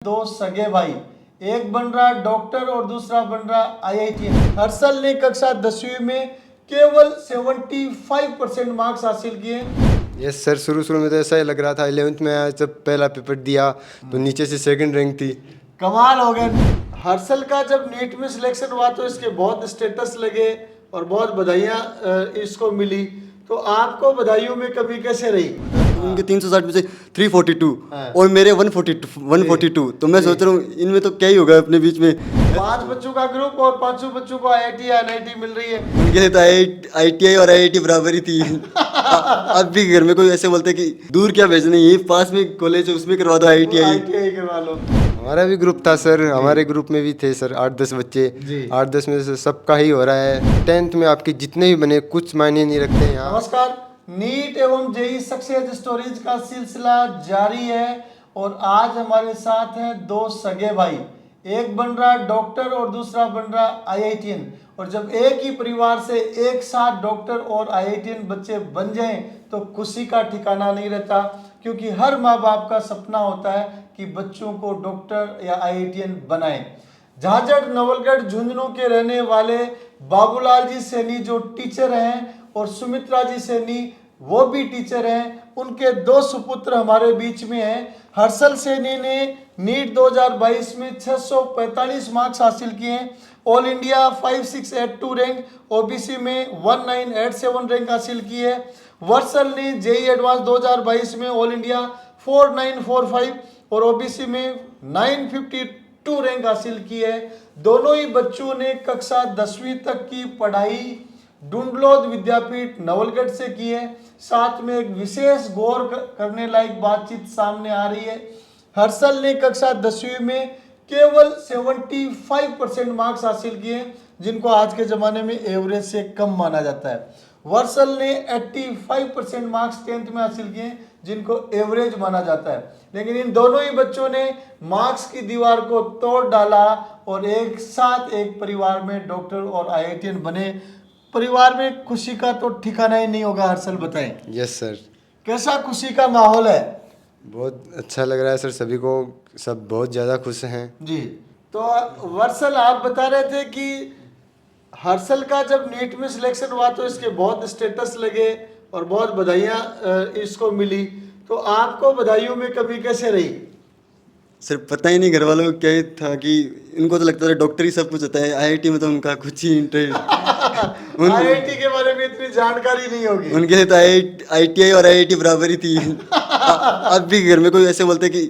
दो सगे भाई, एक बन रहा डॉक्टर और दूसरा बन रहा आईआईटी। हर्षल ने कक्षा 10वीं में केवल 75% मार्क्स हासिल किए। यस सर, शुरू में तो ऐसा ही लग रहा था। 11th में आया, जब पहला पेपर दिया तो नीचे से सेकंड रैंक थी। कमाल हो गया। हर्षल का जब नीट में सिलेक्शन हुआ तो इसके बहुत स्टेटस लगे और बहुत बधाइयां इसको मिली। तो आपको बधाइयों में कमी कैसे रही? उनके 360 में से 342 हाँ। और मेरे 142 तो मैं सोच रहा हूँ इनमें तो क्या ही होगा अपने बीच में। 5 बच्चों का ग्रुप और 5 बच्चों को आईआईटी या एनआईटी मिल रही है। उनके लिए तो IITI और IIT बराबर ही थी। अब भी घर में कोई ऐसे बोलते कि दूर क्या भेजना, ये पास में कॉलेज है उसमें करवा दो IITI। आईटीआई करवा लो। हमारा भी ग्रुप था सर, हमारे ग्रुप में भी थे सर 8-10 बच्चे। 8-10 में से सबका ही हो रहा है। 10th में आपके जितने भी बने कुछ मायने नहीं रखते हैं यहाँ। नमस्कार, नीट एवं जेई सक्सेस स्टोरीज का सिलसिला जारी है और आज हमारे साथ हैं दो सगे भाई, एक बन रहा डॉक्टर और दूसरा बन रहा आईआईटीएन। और जब एक ही परिवार से एक साथ डॉक्टर और आईआईटीएन बच्चे बन जाएं तो खुशी का ठिकाना नहीं रहता, क्योंकि हर माँ बाप का सपना होता है कि बच्चों को डॉक्टर या आईआईटीएन बनाएं। झाझड़, नवलगढ़, झुंझुनू के रहने वाले बाबूलाल जी सैनी जो टीचर हैं और सुमित्रा जी सैनी वो भी टीचर हैं, उनके दो सुपुत्र हमारे बीच में हैं। हर्षल सैनी ने नीट 2022 में 645 मार्क्स हासिल किए हैं, ऑल इंडिया 5682 रैंक, ओबीसी में 1987 रैंक हासिल की है। वर्षल ने जेई एडवांस 2022 में ऑल इंडिया 4945 और ओबीसी में 952 रैंक हासिल की है। दोनों ही बच्चों ने कक्षा 10वीं तक की पढ़ाई डुंडलोद विद्यापीठ नवलगढ़ से की है। साथ में एक विशेष गौर करने लायक बातचीत सामने आ रही है। हर्षल ने कक्षा 10वीं में केवल 75% मार्क्स हासिल किए, जिनको आज के ज़माने में एवरेज से कम माना जाता है। वर्षल ने 85% मार्क्स 10th में हासिल किए, जिनको एवरेज माना जाता है। लेकिन इन दोनों ही बच्चों ने मार्क्स की दीवार को तोड़ डाला और एक साथ एक परिवार में डॉक्टर और आईआईटीएन बने। परिवार में खुशी का तो ठिकाना ही नहीं होगा। हर्षल बताएं। यस सर, कैसा खुशी का माहौल है? बहुत अच्छा लग रहा है सर, सभी को, सब बहुत ज़्यादा खुश हैं जी। तो वर्षल, आप बता रहे थे कि हर्षल का जब नीट में सिलेक्शन हुआ तो इसके बहुत स्टेटस लगे और बहुत बधाइयां इसको मिली। तो आपको बधाइयों में कमी कैसे रही? सर पता ही नहीं घर वालों को क्या ही था कि इनको तो लगता था डॉक्टर ही सब कुछ होता है, IIT में तो उनका कुछ ही इंटरेस्ट। आईआईटी के बारे में इतनी जानकारी नहीं होगी। उनके लिए तो IITI और IIT बराबर ही थी। अब भी घर में कोई ऐसे बोलते कि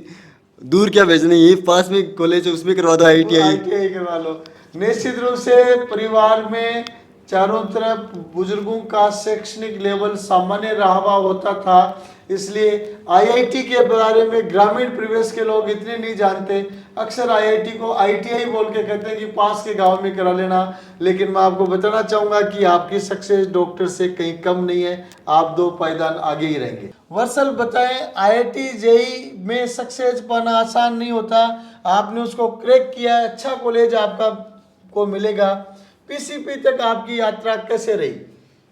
दूर क्या भेजना, ये पास में कॉलेज है उसमें करवा दो IITI। आईटीआई करवा लो। निश्चित रूप से परिवार में चारों तरफ बुजुर्गों का शैक्षणिक लेवल सामान्य रहा होता था, इसलिए आईआईटी के बारे में ग्रामीण परिवेश के लोग इतने नहीं जानते। अक्सर आईआईटी को आईटीआई बोल के कहते हैं कि पास के गांव में करा लेना। लेकिन मैं आपको बताना चाहूंगा कि आपकी सक्सेस डॉक्टर से कहीं कम नहीं है, आप 2 पायदान आगे ही रहेंगे। वर्षल बताएं, आईआईटी जेई में सक्सेस पाना आसान नहीं होता, आपने उसको क्रैक किया, अच्छा कॉलेज आपका को मिलेगा। पीसीपी तक आपकी यात्रा कैसे रही?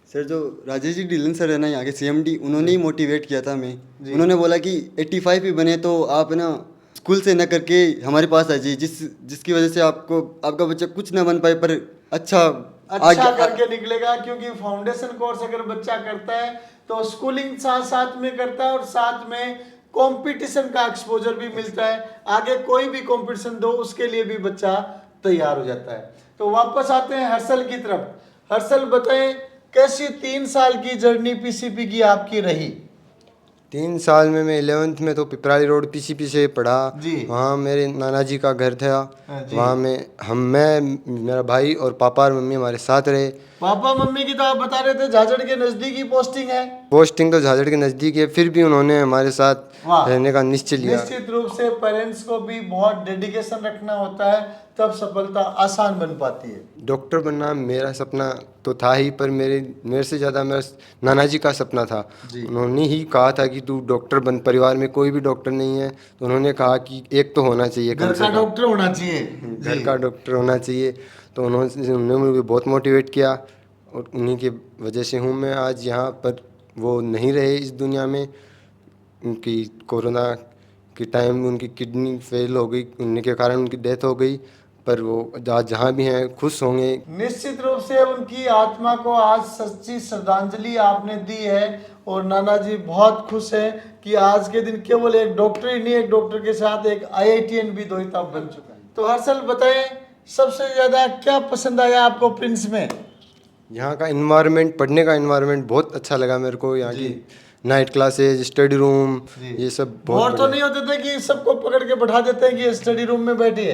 सर जो राजेश जी ढिल्लन सर है ना यहाँ के CMD, उन्होंने ही मोटिवेट किया था हमें। उन्होंने बोला कि 85 भी बने तो आप ना स्कूल से न करके हमारे पास आ जाइए, जिसकी वजह से आपको आपका बच्चा कुछ ना बन पाए पर अच्छा करके निकलेगा। क्योंकि फाउंडेशन कोर्स अगर बच्चा करता है तो स्कूलिंग साथ साथ में करता है और साथ में कंपटीशन का एक्सपोजर भी मिलता है। आगे कोई भी कंपटीशन दो उसके लिए भी बच्चा तैयार हो जाता है। तो वापस आते हैं हर्षल की तरफ। हर्षल बताएं, कैसी 3 साल की जर्नी पीसीपी की आपकी रही? 3 साल में मैं 11th में तो पिपराली रोड पीसीपी से पढ़ा। वहाँ मेरे नाना जी का घर था। वहाँ में मैं, मेरा भाई और पापा और मम्मी हमारे साथ रहे। पापा मम्मी की तो आप बता रहे थे झाझड़ के नजदीक ही पोस्टिंग है। पोस्टिंग तो झाझड़ के नज़दीक है, फिर भी उन्होंने हमारे साथ रहने का निश्चय लिया। निश्चित रूप से पेरेंट्स को भी बहुत डेडिकेशन रखना होता है, तब सफलता आसान बन पाती है। डॉक्टर बनना मेरा सपना तो था ही, पर मेरे से ज़्यादा मेरा नाना जी का सपना था। उन्होंने ही कहा था कि तू डॉक्टर बन। परिवार में कोई भी डॉक्टर नहीं है तो उन्होंने कहा कि एक तो होना चाहिए, घर का डॉक्टर होना चाहिए, घर का डॉक्टर होना चाहिए। तो उन्होंने मुझे बहुत मोटिवेट किया और उन्हीं की वजह से हूँ मैं आज यहाँ पर। वो नहीं रहे इस दुनिया में, उनकी कोरोना कि टाइम उनकी किडनी फेल हो गई, उनके कारण उनकी डेथ हो गई, पर वो जहाँ भी हैं खुश होंगे। निश्चित रूप से उनकी आत्मा को आज सच्ची श्रद्धांजलि आपने दी है और नाना जी बहुत खुश हैं कि आज के दिन केवल एक डॉक्टर ही नहीं, एक डॉक्टर के साथ एक IITN भी दोहिता बन चुका है। तो हर्षल बताएं, सबसे ज्यादा क्या पसंद आया आपको प्रिंस में? यहाँ का इन्वायरमेंट, पढ़ने का इन्वायरमेंट बहुत अच्छा लगा मेरे को। यहाँ की नाइट क्लासेज, स्टडी रूम, ये सब बहुत और तो नहीं होते थे कि सबको पकड़ के बैठा देते हैं कि स्टडी रूम में बैठिए?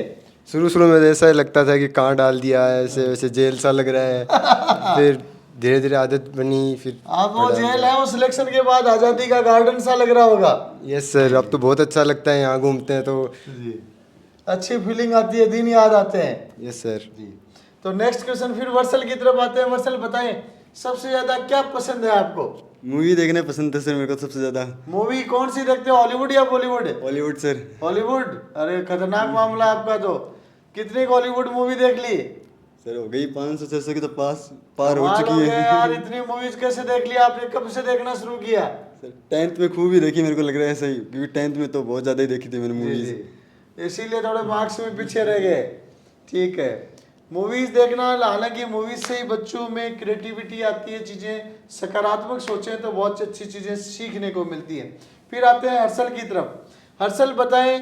शुरू शुरू में तो ऐसा ही लगता था कि कहाँ डाल दिया है, ऐसे वैसे जेल सा लग रहा है। फिर धीरे धीरे आदत बनी। फिर आप वो जेल है, वो सिलेक्शन के बाद आजादी का गार्डन सा लग रहा होगा। यस सर, अब तो बहुत अच्छा लगता है, यहाँ घूमते हैं तो अच्छी फीलिंग आती है, दिन याद आते हैं। Yes sir. तो नेक्स्ट क्वेश्चन फिर वर्सल की तरफ आते हैं। वर्सल बताएं, सबसे ज्यादा क्या पसंद है आपको? मूवी देखना पसंद है सर मेरे को सबसे ज़्यादा। मूवी कौन सी देखते हो, हॉलीवुड या बॉलीवुड? Hollywood sir. हॉलीवुड? अरे खतरनाक मामला आपका। तो कितनी हॉलीवुड मूवी देख ली? सर हो गई 500-600 की तो पार हो कमाल चुकी गया है। यार, इतनी मूवीज कैसे देख ली आपने? कब से देखना शुरू किया? सर 10th में खूब ही देखी मेरे को लग रहा है सही, क्योंकि 10th में तो बहुत ज़्यादा ही देखी थी मैंने मूवीज़। इसीलिए थोड़े मार्क्स में पीछे रह गए। ठीक है, मूवीज देखना, हालांकि मूवीज से ही बच्चों में क्रिएटिविटी आती है, चीजें सकारात्मक सोचें तो बहुत अच्छी चीजें सीखने को मिलती है। फिर आते हैं हर्षल की तरफ। हर्षल बताएं,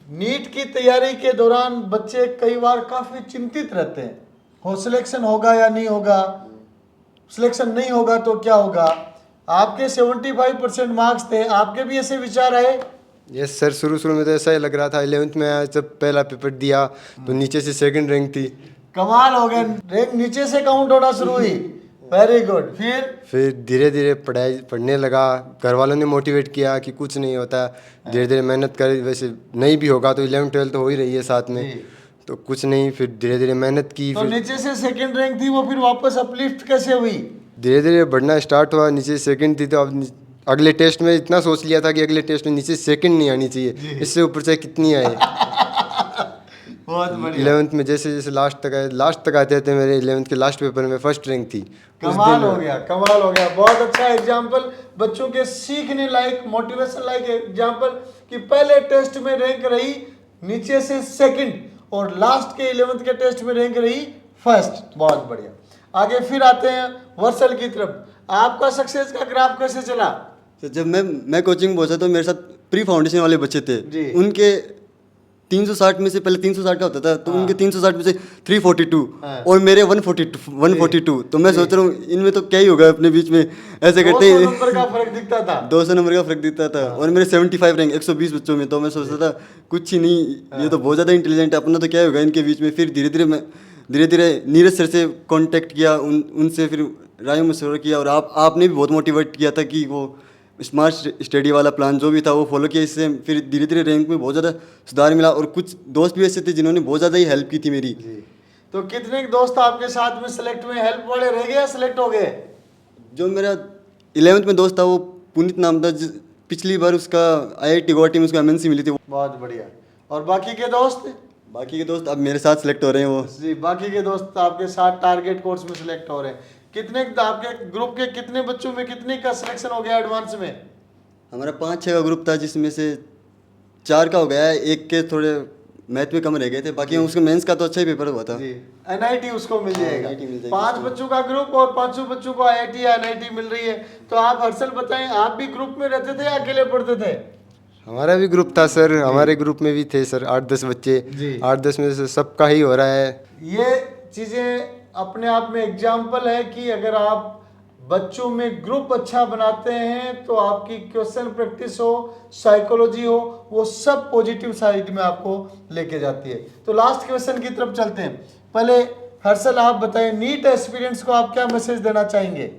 नीट की तैयारी के दौरान बच्चे कई बार काफी चिंतित रहते हैं, हो सिलेक्शन होगा या नहीं होगा, सिलेक्शन नहीं होगा तो क्या होगा। आपके 75% मार्क्स थे, आपके भी ऐसे विचार आए? यस सर, शुरू शुरू में तो ऐसा ही लग रहा था। 11th में आया, जब पहला पेपर दिया तो नीचे से 2nd रैंक थी। कमाल हो गया, रैंक नीचे से काउंट होना शुरू हुई। Very good. फिर धीरे धीरे पढ़ने लगा। घर वालों ने मोटिवेट किया कि कुछ नहीं होता, धीरे धीरे मेहनत कर, वैसे नहीं भी होगा तो 11th 12th तो हो ही रही है साथ में, तो कुछ नहीं। फिर धीरे धीरे मेहनत की। तो फिर नीचे से 2nd रैंक थी, वो फिर वापस अपलिफ्ट कैसे हुई? धीरे धीरे बढ़ना स्टार्ट हुआ। नीचे 2nd थी तो अब अगले टेस्ट में इतना सोच लिया था कि अगले टेस्ट में नीचे 2nd नहीं आनी चाहिए, इससे ऊपर चाहे कितनी आए। बहुत बढ़िया। 11th में जैसे जैसे लास्ट तक आते थे, मेरे 11th के लास्ट पेपर में 1st रैंक थी। कमाल हो गया, कमाल हो गया। बहुत अच्छा एग्जाम्पल, बच्चों के सीखने लायक, मोटिवेशन लायक एग्जाम्पल कि पहले टेस्ट में रैंक रही नीचे से 2nd और लास्ट के 11th के टेस्ट में रैंक रही 1st। बहुत बढ़िया। आगे फिर आते हैं वर्सल की तरफ। आपका सक्सेस का ग्राफ कैसे चला? तो जब मैं कोचिंग पहुंचा तो मेरे साथ प्री फाउंडेशन वाले बच्चे थे जी। उनके 360 में से, पहले 360 का होता था तो उनके 360 में से 342 और मेरे 142। तो मैं सोच रहा हूँ इनमें तो क्या ही होगा अपने बीच में, ऐसे करते 200 नंबर का फर्क दिखता था। 200 नंबर का फर्क दिखता था। और मेरे 75 रैंक 120 बच्चों में, तो मैं सोचता था कुछ ही नहीं, ये तो बहुत ज़्यादा इंटेलिजेंट है, अपना तो क्या होगा इनके बीच में। फिर धीरे धीरे नीरज सर से कांटेक्ट किया, उनसे फिर राय मशवरा किया, और आपने भी बहुत मोटिवेट किया था कि वो स्मार्ट स्टडी वाला प्लान जो भी था वो फॉलो किया। इससे फिर धीरे धीरे रैंक में बहुत ज़्यादा सुधार मिला, और कुछ दोस्त भी ऐसे थे जिन्होंने बहुत ज़्यादा ही हेल्प की थी मेरी। तो कितने दोस्त आपके साथ में सिलेक्ट हुए, हेल्प वाले रह गए या सिलेक्ट हो गए? जो मेरा 11th में दोस्त था वो पुनीत नाम था, पिछली बार उसका IIT गुवाहाटी में उसको MNC मिली थी। बहुत बढ़िया। और बाकी के दोस्त? बाकी के दोस्त अब मेरे साथ सिलेक्ट हो रहे हैं वो जी, बाकी के दोस्त आपके साथ टारगेट कोर्स में सिलेक्ट हो रहे हैं। कितने आपके ग्रुप के कितने बच्चों में कितने का सिलेक्शन हो गया एडवांस में? हमारा 5-6 का ग्रुप था, जिसमें से 4 का हो गया है, एक के थोड़े मैथ में कम रह गए थे, बाकी उसका मेंस का तो अच्छा ही पेपर हुआ था। जी, NIT उसको मिल जाएगा। NIT मिल जाएगी 5 बच्चों का ग्रुप और 5 बच्चों को IIT या NIT मिल रही है। तो आप हर्षल बताएं, आप भी ग्रुप में रहते थे या अकेले पढ़ते थे? हमारा भी ग्रुप था सर, हमारे ग्रुप में भी थे सर 8-10 बच्चे। 8-10 में से सबका ही हो रहा है। ये चीज़ें अपने आप में एग्जाम्पल है कि अगर आप बच्चों में ग्रुप अच्छा बनाते हैं तो आपकी क्वेश्चन प्रैक्टिस हो, साइकोलॉजी हो, वो सब पॉजिटिव साइड में आपको लेके जाती है। तो लास्ट क्वेश्चन की तरफ चलते हैं। पहले हर्षल आप बताएं, नीट एस्पिरेंट्स को आप क्या मैसेज देना चाहेंगे?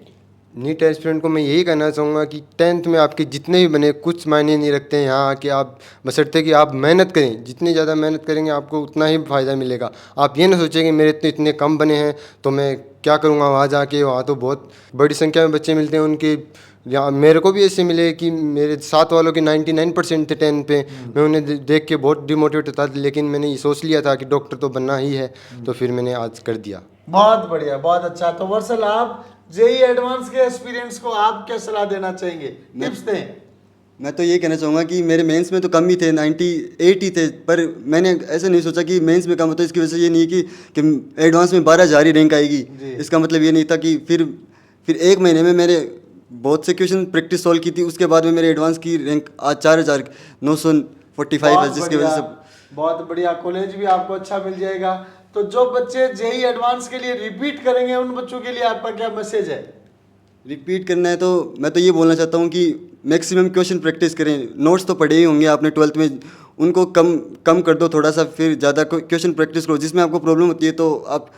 नीट एस्पिरेंट को मैं यही कहना चाहूँगा कि 10th में आपके जितने भी बने कुछ मायने नहीं रखते हैं यहाँ कि आप, बशर्ते कि आप मेहनत करें, जितनी ज़्यादा मेहनत करेंगे आपको उतना ही फ़ायदा मिलेगा। आप ये ना सोचें कि मेरे इतने कम बने हैं तो मैं क्या करूँगा वहाँ जाके, वहाँ तो बहुत बड़ी संख्या में बच्चे मिलते हैं उनके। यहाँ मेरे को भी ऐसे मिले कि मेरे साथ वालों के 99% थे 10 पे, मैं उन्हें देख के बहुत डिमोटिवेट होता था, लेकिन मैंने ये सोच लिया था कि डॉक्टर तो बनना ही है, तो फिर मैंने आज कर दिया। बहुत बढ़िया, बहुत अच्छा। तो वर्षल आप JEE एडवांस के एक्सपीरियंस को आप क्या सलाह देना चाहेंगे, टिप्स दें? मैं तो ये कहना चाहूँगा कि मेरे मेंस में तो कम ही थे, 98 ही थे, पर मैंने ऐसे नहीं सोचा कि मेंस में कम होता है। इसकी वजह से ये नहीं कि एडवांस में 12,000 ही रैंक आएगी। जी। इसका मतलब ये नहीं था कि फिर 1 महीने में मेरे बहुत से क्वेश्चन प्रैक्टिस सॉल्व की थी, उसके बाद में मेरे एडवांस की रैंक आज 4,945 है, बहुत जिसकी बढ़िया, वजह से बहुत बढ़िया, कॉलेज भी आपको अच्छा मिल जाएगा। तो जो बच्चे जेई एडवांस के लिए रिपीट करेंगे उन बच्चों के लिए आपका क्या मैसेज है? रिपीट करना है तो मैं तो ये बोलना चाहता हूँ कि मैक्सिमम क्वेश्चन प्रैक्टिस करें। नोट्स तो पढ़े ही होंगे आपने 12th में, उनको कम कर दो थोड़ा सा, फिर ज़्यादा क्वेश्चन प्रैक्टिस करो। जिसमें आपको प्रॉब्लम होती है तो आप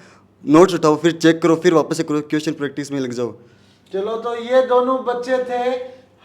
नोट्स उठाओ, फिर चेक करो, फिर वापस से क्वेश्चन प्रैक्टिस में लग जाओ। चलो, तो ये दोनों बच्चे थे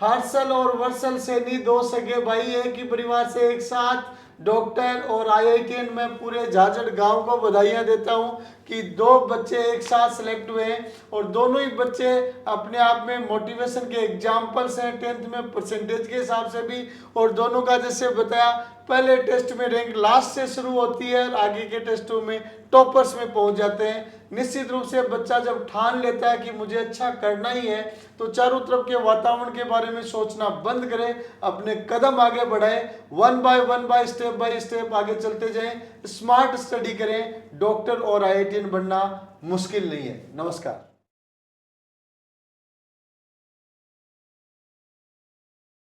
हर्षल और वर्षल सैनी, दो सगे भाई, एक ही परिवार से एक साथ डॉक्टर और आईआईटीएन में पूरे झाझड़ गांव को बधाइयां देता हूं कि दो बच्चे एक साथ सिलेक्ट हुए हैं और दोनों ही बच्चे अपने आप में मोटिवेशन के एग्जाम्पल्स हैं 10th में परसेंटेज के हिसाब से भी। और दोनों का जैसे बताया, पहले टेस्ट में रैंक लास्ट से शुरू होती है और आगे के टेस्टों में टॉपर्स में पहुंच जाते हैं। निश्चित रूप से बच्चा जब ठान लेता है कि मुझे अच्छा करना ही है तो चारों तरफ के वातावरण के बारे में सोचना बंद करे, अपने कदम आगे बढ़ाए, वन बाय स्टेप आगे चलते जाएं, स्मार्ट स्टडी करें। डॉक्टर और आईआईटीएन बनना मुश्किल नहीं है। नमस्कार।